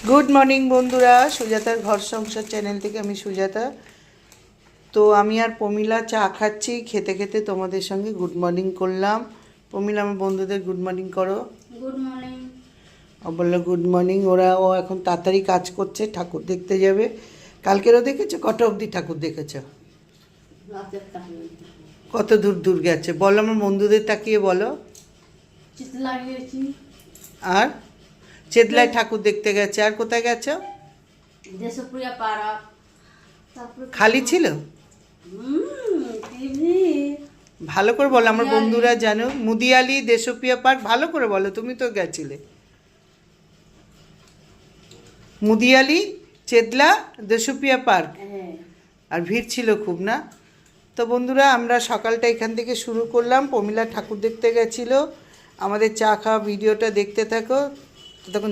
Good morning বন্ধুরা, সুজাতার ঘর সংসার চ্যানেল থেকে আমি সুজাতা। তো আমি আর প্রমিলা চা খাচ্ছি, খেতে খেতে তোমাদের সঙ্গে গুড মর্নিং করলাম। প্রমিলা আমার বন্ধুদের গুড মর্নিং করো। Good morning. ও বললো গুড মর্নিং। ও এখন তাড়াতাড়ি কাজ করছে, ঠাকুর দেখতে যাবে। কালকেরও দেখেছো? কটা অবধি ঠাকুর দেখেছো? কত দূর দূর গেছে বলো, আমার বন্ধুদের তাকিয়ে বলো। চিতলা গিয়েছি। আর চেতলায় ঠাকুর দেখতে গেছে। আর কোথায় গেছো? দেশপ্রিয়া পাড়া। তারপরে খালি ছিল? টিভি। ভালো করে বলো, আমার বন্ধুরা জানো। মুদিয়ালি, দেশপ্রিয়া পার্ক, ভালো করে বলো, তুমি তো গেছিলে। মুদিয়ালি, চেতলা, দেশপ্রিয়া পার্ক। হ্যাঁ। আর ভিড় ছিল খুব, না? তো বন্ধুরা, আমরা সকালটা এখান থেকে শুরু করলাম। প্রমিলা ঠাকুর দেখতে গেছিলো। আমাদের চা খাওয়া ভিডিওটা দেখতে থাকো। তখন